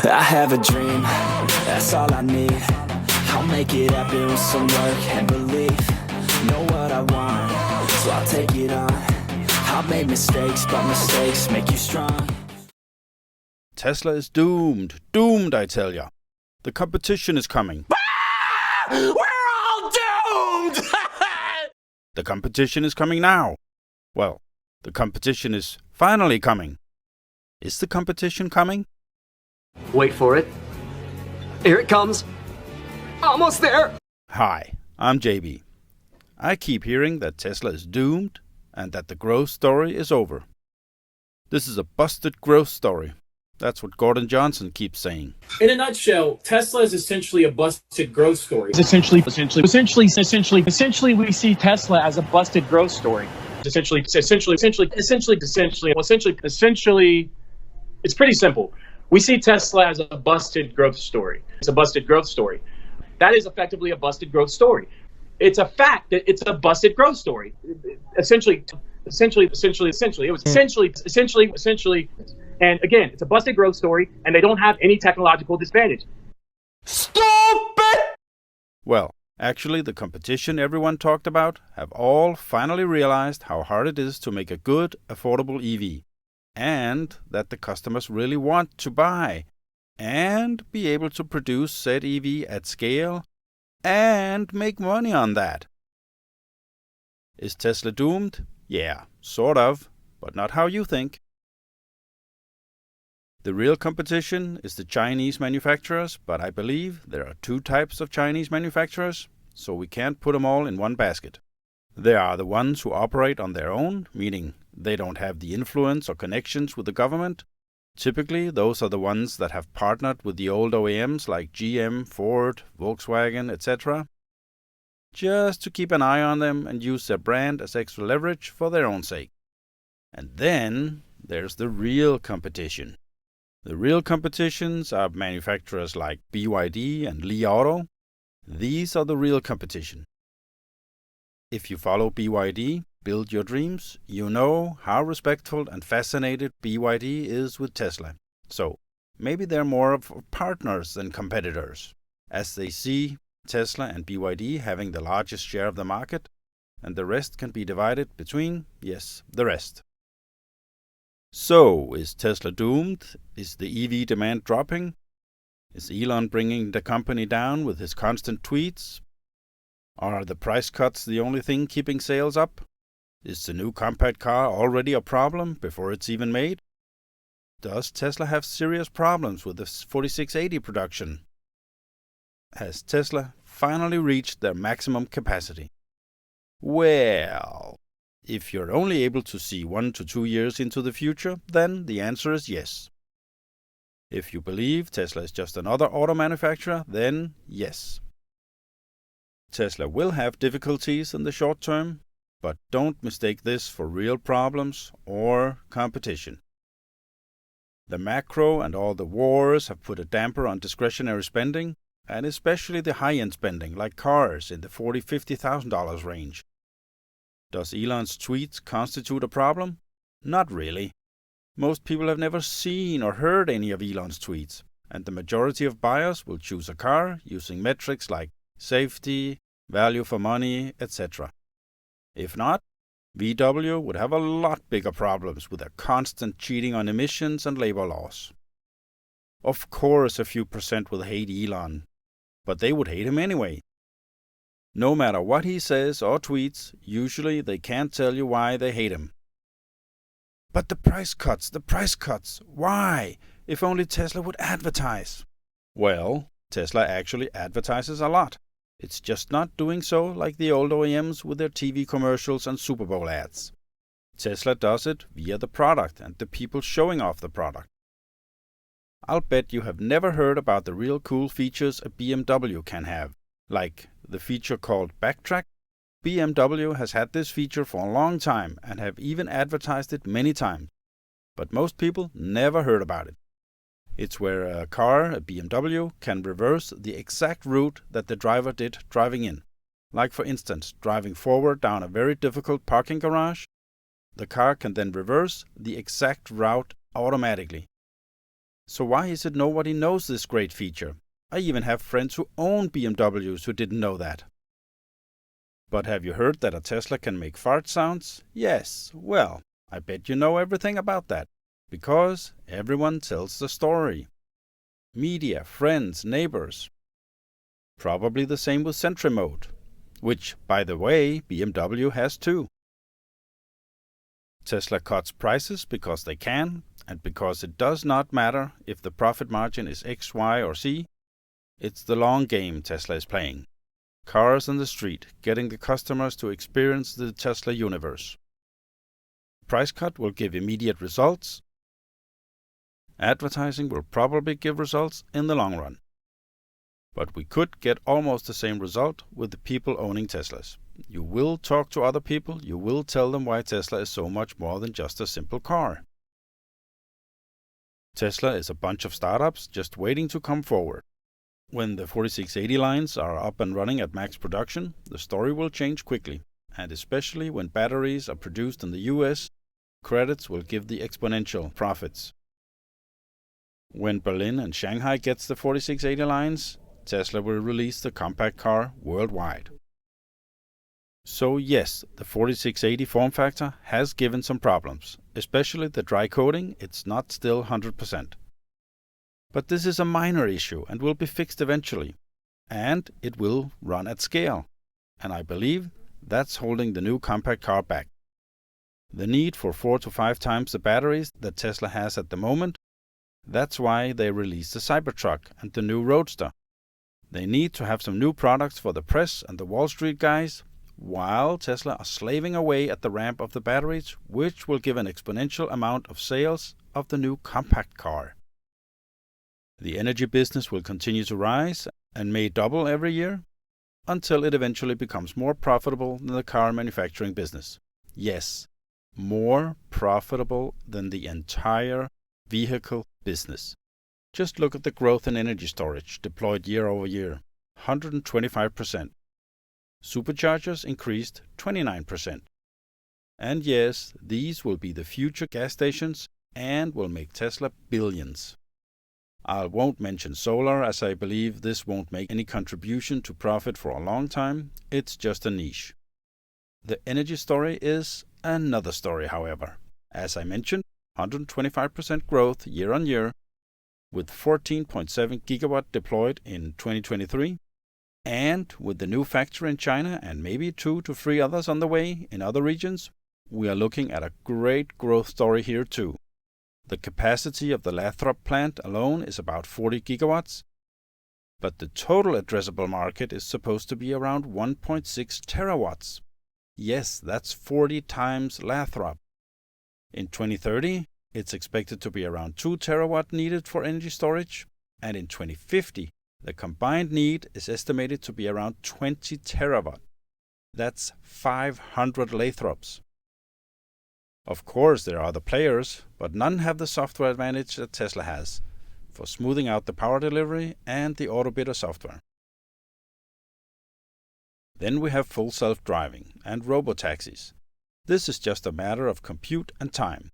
I have a dream, that's all I need. I'll make it happen with some work and belief. Know what I want, so I'll take it on. I've made mistakes, but mistakes make you strong. Tesla is doomed. Doomed, I tell ya. The competition is coming. We're all doomed! The competition is coming now. Well, the competition is finally coming. Is the competition coming? Wait for it. Here it comes. Almost there. Hi, I'm JB. I keep hearing that Tesla is doomed and that the growth story is over. This is a busted growth story. That's what Gordon Johnson keeps saying. In a nutshell, Tesla is essentially a busted growth story. Essentially, we see Tesla as a busted growth story. Essentially, it's pretty simple. We see Tesla as a busted growth story. It's a busted growth story. That is effectively a busted growth story. It's a fact that it's a busted growth story. Essentially. And again, it's a busted growth story, and they don't have any technological disadvantage. Stupid! Well, actually, the competition everyone talked about have all finally realized how hard it is to make a good, affordable EV, and that the customers really want to buy, and be able to produce said EV at scale, and make money on that. Is Tesla doomed? Yeah, sort of, but not how you think. The real competition is the Chinese manufacturers, but I believe there are two types of Chinese manufacturers, so we can't put them all in one basket. There are the ones who operate on their own, meaning they don't have the influence or connections with the government. Typically, those are the ones that have partnered with the old OEMs like GM, Ford, Volkswagen, etc., just to keep an eye on them and use their brand as extra leverage for their own sake. And then there's the real competition. The real competitions are manufacturers like BYD and Li Auto. These are the real competition. If you follow BYD, Build Your Dreams, you know how respectful and fascinated BYD is with Tesla. So maybe they're more of partners than competitors, as they see Tesla and BYD having the largest share of the market, and the rest can be divided between, yes, the rest. So, is Tesla doomed? Is the EV demand dropping? Is Elon bringing the company down with his constant tweets? Are the price cuts the only thing keeping sales up? Is the new compact car already a problem before it's even made? Does Tesla have serious problems with the 4680 production? Has Tesla finally reached their maximum capacity? Well, if you're only able to see 1 to 2 years into the future, then the answer is yes. If you believe Tesla is just another auto manufacturer, then yes. Tesla will have difficulties in the short term, but don't mistake this for real problems or competition. The macro and all the wars have put a damper on discretionary spending, and especially the high-end spending like cars in the $40,000–$50,000 range. Does Elon's tweets constitute a problem? Not really. Most people have never seen or heard any of Elon's tweets, and the majority of buyers will choose a car using metrics like safety, value for money, etc. If not, VW would have a lot bigger problems with their constant cheating on emissions and labor laws. Of course, a few percent will hate Elon, but they would hate him anyway. No matter what he says or tweets, usually they can't tell you why they hate him. But the price cuts, why? If only Tesla would advertise. Well, Tesla actually advertises a lot. It's just not doing so like the old OEMs with their TV commercials and Super Bowl ads. Tesla does it via the product and the people showing off the product. I'll bet you have never heard about the real cool features a BMW can have, like the feature called Backtrack. BMW has had this feature for a long time and have even advertised it many times, but most people never heard about it. It's where a car, a BMW, can reverse the exact route that the driver did driving in. Like for instance, driving forward down a very difficult parking garage, the car can then reverse the exact route automatically. So why is it nobody knows this great feature? I even have friends who own BMWs who didn't know that. But have you heard that a Tesla can make fart sounds? Yes, well, I bet you know everything about that, because everyone tells the story. Media, friends, neighbors. Probably the same with Sentry Mode, which, by the way, BMW has too. Tesla cuts prices because they can, and because it does not matter if the profit margin is X, Y, or Z. It's the long game Tesla is playing. Cars on the street, getting the customers to experience the Tesla universe. Price cut will give immediate results. Advertising will probably give results in the long run. But we could get almost the same result with the people owning Teslas. You will talk to other people, you will tell them why Tesla is so much more than just a simple car. Tesla is a bunch of startups just waiting to come forward. When the 4680 lines are up and running at max production, the story will change quickly, and especially when batteries are produced in the US, credits will give the exponential profits. When Berlin and Shanghai gets the 4680 lines, Tesla will release the compact car worldwide. So yes, the 4680 form factor has given some problems, especially the dry coating. It's not still 100%. But this is a minor issue and will be fixed eventually. And it will run at scale. And I believe that's holding the new compact car back. The need for 4 to 5 times the batteries that Tesla has at the moment, that's why they released the Cybertruck and the new Roadster. They need to have some new products for the press and the Wall Street guys, while Tesla are slaving away at the ramp of the batteries, which will give an exponential amount of sales of the new compact car. The energy business will continue to rise and may double every year until it eventually becomes more profitable than the car manufacturing business. Yes, more profitable than the entire vehicle business. Just look at the growth in energy storage deployed year over year, 125%. Superchargers increased 29%. And yes, these will be the future gas stations and will make Tesla billions. I won't mention solar, as I believe this won't make any contribution to profit for a long time. It's just a niche. The energy story is another story, however. As I mentioned, 125% growth year on year, with 14.7 gigawatt deployed in 2023, and with the new factory in China and maybe 2 to 3 others on the way in other regions, we are looking at a great growth story here too. The capacity of the Lathrop plant alone is about 40 gigawatts, but the total addressable market is supposed to be around 1.6 terawatts. Yes, that's 40 times Lathrop. In 2030, it's expected to be around 2 terawatt needed for energy storage, and in 2050, the combined need is estimated to be around 20 terawatt. That's 500 Lathrops. Of course, there are other players, but none have the software advantage that Tesla has for smoothing out the power delivery and the autobidder software. Then we have full self-driving and robotaxis. This is just a matter of compute and time.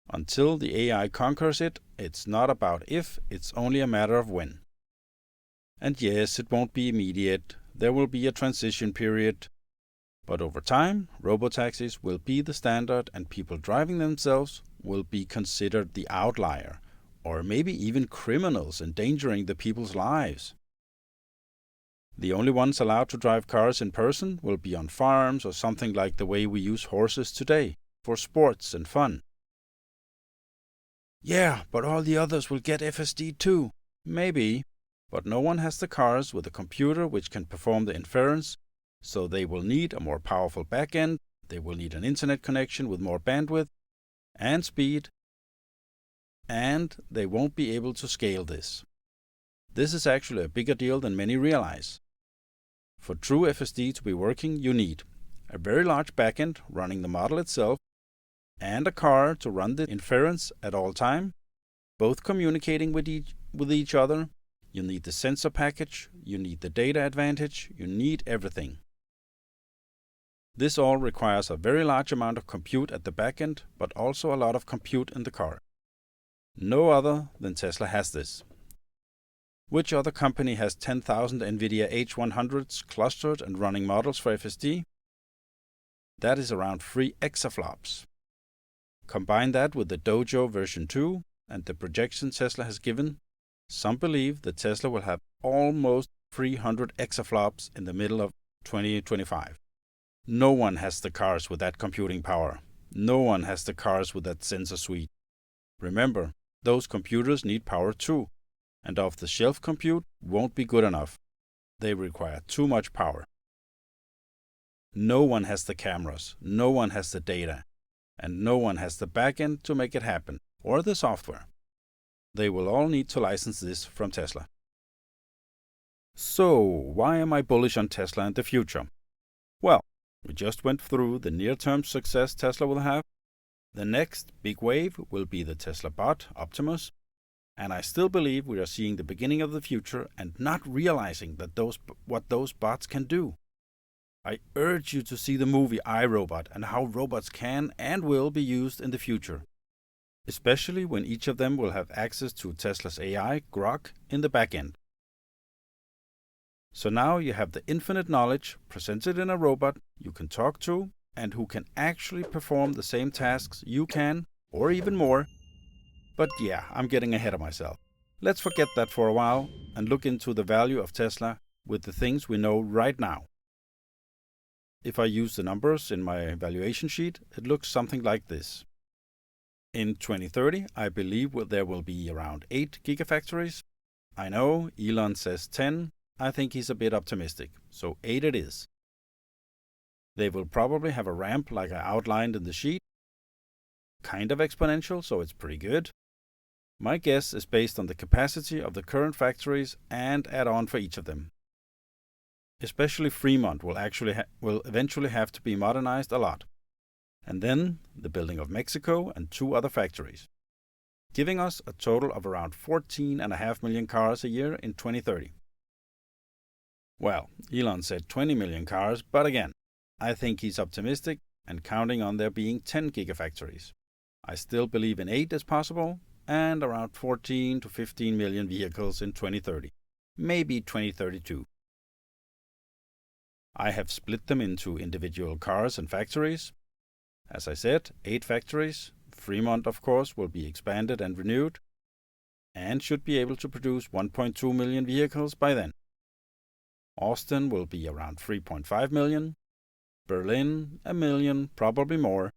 Until the AI conquers it, it's not about if, it's only a matter of when. And yes, it won't be immediate. There will be a transition period. But over time, robotaxis will be the standard and people driving themselves will be considered the outlier, or maybe even criminals endangering the people's lives. The only ones allowed to drive cars in person will be on farms or something like the way we use horses today, for sports and fun. Yeah, but all the others will get FSD too. Maybe, but no one has the cars with a computer which can perform the inference, so they will need a more powerful backend, they will need an internet connection with more bandwidth and speed, and they won't be able to scale this. This is actually a bigger deal than many realize. For true FSD to be working, you need a very large backend running the model itself, and a car to run the inference at all time, both communicating with each other. You need the sensor package, you need the data advantage, you need everything. This all requires a very large amount of compute at the backend, but also a lot of compute in the car. No other than Tesla has this. Which other company has 10,000 NVIDIA H100s clustered and running models for FSD? That is around 3 exaflops. Combine that with the Dojo version 2 and the projection Tesla has given, some believe that Tesla will have almost 300 exaflops in the middle of 2025. No one has the cars with that computing power. No one has the cars with that sensor suite. Remember, those computers need power too, and off-the-shelf compute won't be good enough. They require too much power. No one has the cameras, no one has the data, and no one has the backend to make it happen, or the software. They will all need to license this from Tesla. So, why am I bullish on Tesla and the future? Well, we just went through the near-term success Tesla will have. The next big wave will be the Tesla bot, Optimus, and I still believe we are seeing the beginning of the future and not realizing that what those bots can do. I urge you to see the movie iRobot and how robots can and will be used in the future, especially when each of them will have access to Tesla's AI, Grok, in the back end. So now you have the infinite knowledge presented in a robot you can talk to and who can actually perform the same tasks you can, or even more. But yeah, I'm getting ahead of myself. Let's forget that for a while and look into the value of Tesla with the things we know right now. If I use the numbers in my valuation sheet, it looks something like this. In 2030, I believe there will be around 8 gigafactories. I know Elon says 10. I think he's a bit optimistic, so 8 it is. They will probably have a ramp like I outlined in the sheet. Kind of exponential, so it's pretty good. My guess is based on the capacity of the current factories and add on for each of them. Especially Fremont will eventually have to be modernized a lot. And then the building of Mexico and 2 other factories, giving us a total of around 14.5 million cars a year in 2030. Well, Elon said 20 million cars, but again, I think he's optimistic and counting on there being 10 gigafactories. I still believe in 8 as possible and around 14 to 15 million vehicles in 2030, maybe 2032. I have split them into individual cars and factories. As I said, 8 factories. Fremont, of course, will be expanded and renewed and should be able to produce 1.2 million vehicles by then. Austin will be around 3.5 million. Berlin, 1 million, probably more.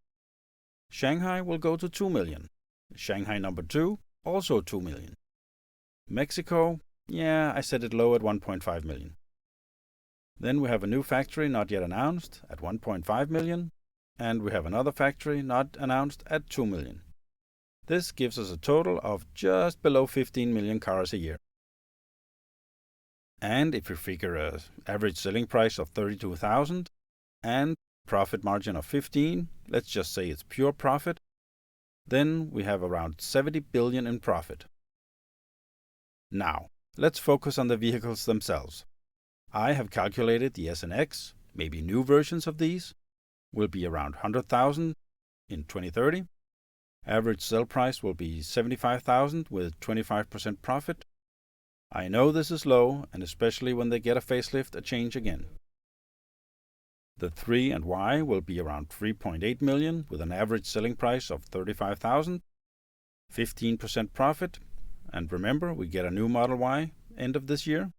Shanghai will go to 2 million. Shanghai number 2, also 2 million. Mexico, yeah, I set it low at 1.5 million. Then we have a new factory not yet announced at 1.5 million, and we have another factory not announced at 2 million. This gives us a total of just below 15 million cars a year. And if you figure an average selling price of 32,000 and profit margin of 15, let's just say it's pure profit, then we have around 70 billion in profit. Now, let's focus on the vehicles themselves. I have calculated the S and X, maybe new versions of these, will be around 100,000 in 2030. Average sell price will be 75,000 with 25% profit. I know this is low, and especially when they get a facelift, a change again. The 3 and Y will be around 3.8 million with an average selling price of 35,000, 15% profit, and remember, we get a new Model Y end of this year.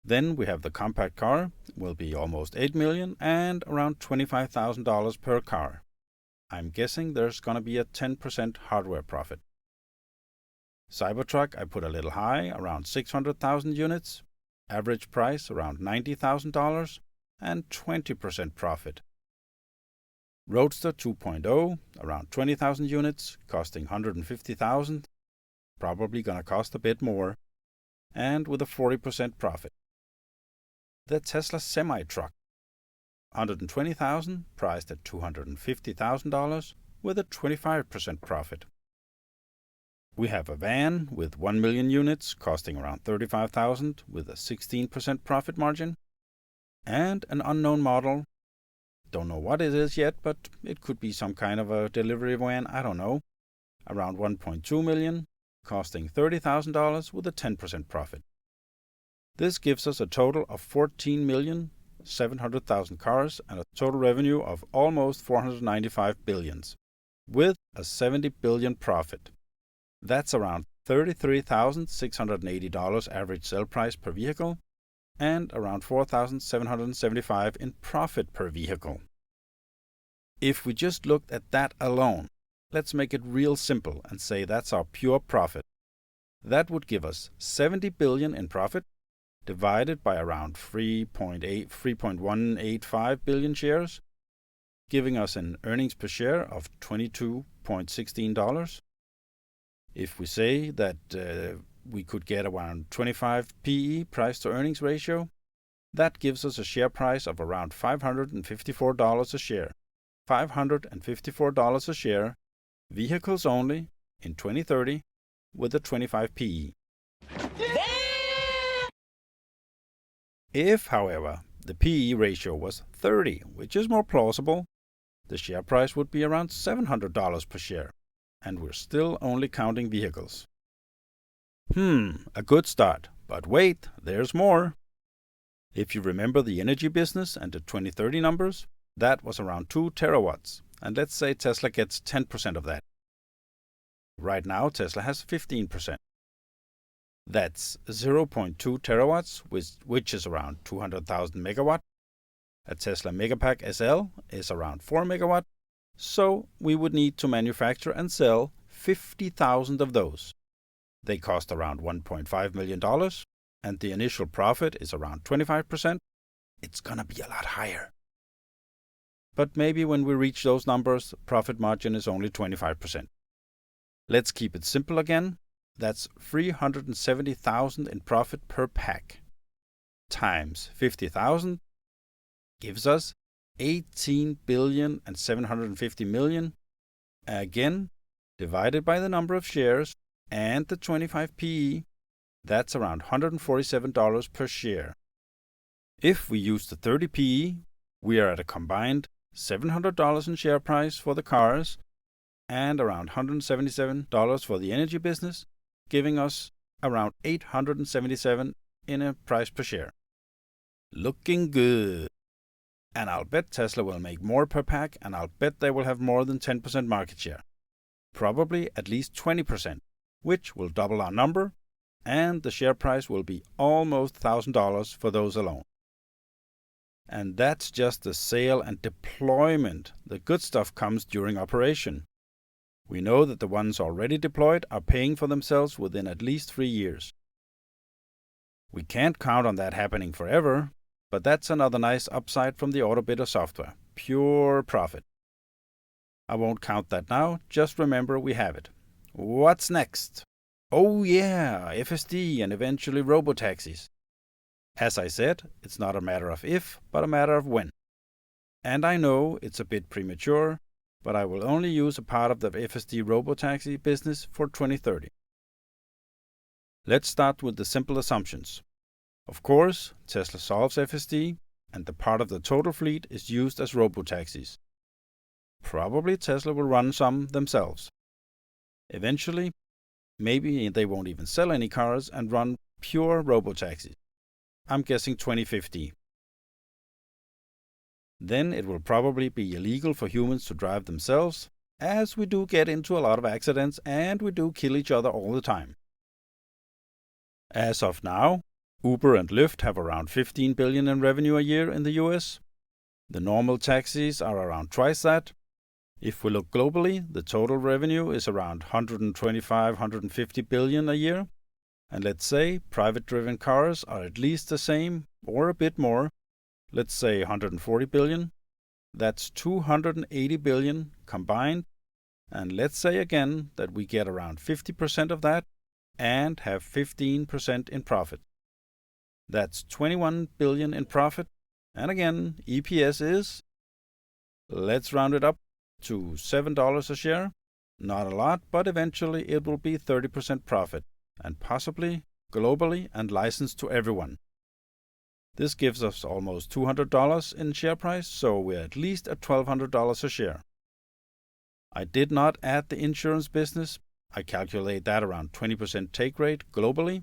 Then we have the compact car, will be almost 8 million and around $25,000 per car. I'm guessing there's gonna be a 10% hardware profit. Cybertruck I put a little high, around 600,000 units, average price around $90,000 and 20% profit. Roadster 2.0, around 20,000 units, costing 150,000, probably gonna cost a bit more, and with a 40% profit. The Tesla semi-truck, 120,000, priced at $250,000, with a 25% profit. We have a van with 1 million units, costing around 35,000, with a 16% profit margin, and an unknown model. Don't know what it is yet, but it could be some kind of a delivery van, I don't know. around 1.2 million, costing $30,000 with a 10% profit. This gives us a total of 14,700,000 cars and a total revenue of almost 495 billions, with a 70 billion profit. That's around $33,680 average sale price per vehicle and around $4,775 in profit per vehicle. If we just looked at that alone, let's make it real simple and say that's our pure profit. That would give us 70 billion in profit divided by around 3.185 billion shares, giving us an earnings per share of $22.16. If we say that we could get around 25 PE, price to earnings ratio, that gives us a share price of around $554 a share. $554 a share, vehicles only, in 2030, with a 25 PE. If, however, the PE ratio was 30, which is more plausible, the share price would be around $700 per share, and we're still only counting vehicles. A good start, but wait, there's more. If you remember the energy business and the 2030 numbers, that was around 2 terawatts, and let's say Tesla gets 10% of that. Right now, Tesla has 15%. That's 0.2 terawatts, which is around 200,000 megawatt. A Tesla Megapack SL is around 4 megawatt, so we would need to manufacture and sell 50,000 of those. They cost around $1.5 million, and the initial profit is around 25%. It's gonna be a lot higher. But maybe when we reach those numbers, profit margin is only 25%. Let's keep it simple again. That's 370,000 in profit per pack, times 50,000 gives us 18 billion and 750 million, again, divided by the number of shares and the 25 PE, that's around $147 per share. If we use the 30 PE, we are at a combined $700 in share price for the cars and around $177 for the energy business, giving us around $877 in a price per share. Looking good. And I'll bet Tesla will make more per pack, and I'll bet they will have more than 10% market share. Probably at least 20%, which will double our number, and the share price will be almost $1,000 for those alone. And that's just the sale and deployment. The good stuff comes during operation. We know that the ones already deployed are paying for themselves within at least 3 years. We can't count on that happening forever, but that's another nice upside from the AutoBidder software. Pure profit. I won't count that now, just remember we have it. What's next? Oh yeah, FSD and eventually robotaxis. As I said, it's not a matter of if, but a matter of when. And I know it's a bit premature, but I will only use a part of the FSD robotaxi business for 2030. Let's start with the simple assumptions. Of course, Tesla solves FSD, and the part of the total fleet is used as robotaxis. Probably Tesla will run some themselves. Eventually, maybe they won't even sell any cars and run pure robotaxis. I'm guessing 2050. Then it will probably be illegal for humans to drive themselves, as we do get into a lot of accidents and we do kill each other all the time. As of now, Uber and Lyft have around 15 billion in revenue a year in the US. The normal taxis are around twice that. If we look globally, the total revenue is around 150 billion a year. And let's say private-driven cars are at least the same or a bit more. Let's say 140 billion. That's 280 billion combined. And let's say again that we get around 50% of that and have 15% in profit. That's 21 billion in profit. And again, EPS is, let's round it up to $7 a share. Not a lot, but eventually it will be 30% profit, and possibly globally and licensed to everyone. This gives us almost $200 in share price, so we're at least at $1,200 a share. I did not add the insurance business. I calculate that around 20% take rate globally,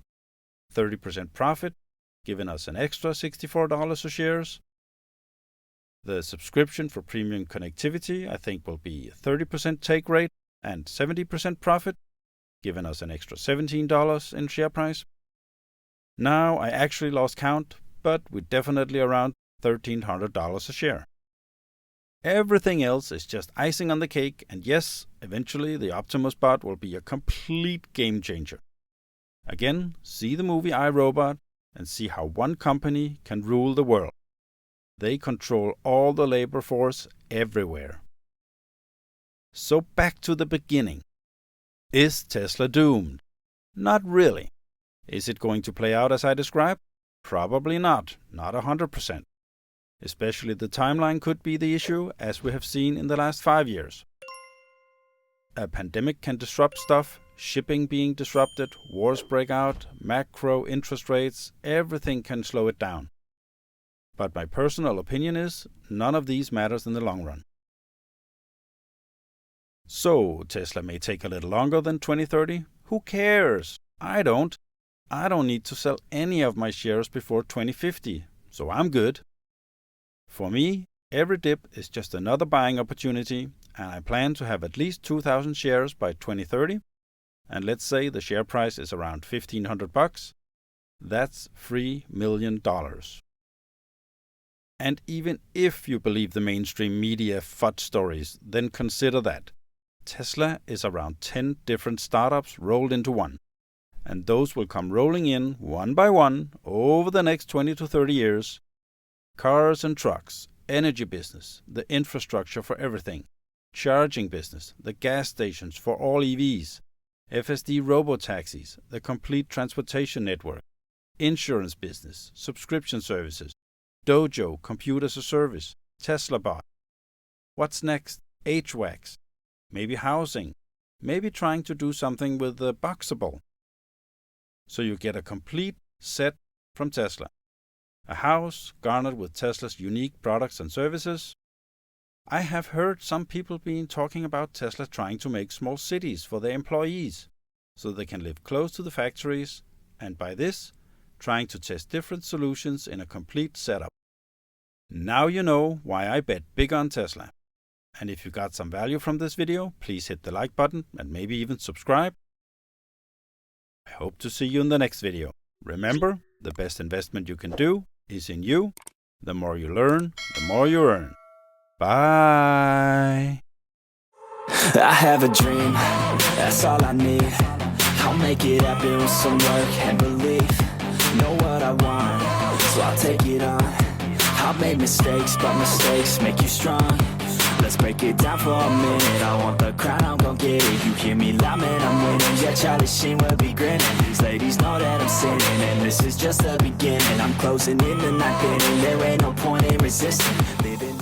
30% profit, giving us an extra $64 a shares. The subscription for premium connectivity, I think, will be 30% take rate and 70% profit, giving us an extra $17 in share price. Now I actually lost count, but we're definitely around $1,300 a share. Everything else is just icing on the cake, and yes, eventually the Optimus bot will be a complete game changer. Again, see the movie iRobot and see how one company can rule the world. They control all the labor force everywhere. So back to the beginning. Is Tesla doomed? Not really. Is it going to play out as I described? Probably not 100%. Especially the timeline could be the issue, as we have seen in the last 5 years. A pandemic can disrupt stuff, shipping being disrupted, wars break out, macro interest rates, everything can slow it down. But my personal opinion is, none of these matters in the long run. So, Tesla may take a little longer than 2030. Who cares? I don't. I don't need to sell any of my shares before 2050, so I'm good. For me, every dip is just another buying opportunity, and I plan to have at least 2,000 shares by 2030. And let's say the share price is around $1,500. That's $3 million. And even if you believe the mainstream media FUD stories, then consider that Tesla is around 10 different startups rolled into one. And those will come rolling in one by one over the next 20 to 30 years. Cars and trucks, energy business, the infrastructure for everything, charging business, the gas stations for all EVs, FSD robotaxis, the complete transportation network, insurance business, subscription services, Dojo, compute as a service, Tesla bot. What's next? HVACs, maybe housing, maybe trying to do something with the Boxable. So you get a complete set from Tesla. A house garnered with Tesla's unique products and services. I have heard some people being talking about Tesla trying to make small cities for their employees, so they can live close to the factories, and by this, trying to test different solutions in a complete setup. Now you know why I bet big on Tesla. And if you got some value from this video, please hit the like button and maybe even subscribe. I hope to see you in the next video. Remember, the best investment you can do is in you. The more you learn, the more you earn. Bye. I have a dream, that's all I need. I'll make it happen with some work and belief. Know what I want, so I'll take it on. I've made mistakes, but mistakes make you strong. Let's break it down for a minute. I want the crown, I'm gon' get it. You hear me loud, man, I'm winning. Yeah, Charlie Sheen will be grinning. These ladies know that I'm sinning, and this is just the beginning. I'm closing in the night inning. There ain't no point in resisting. Living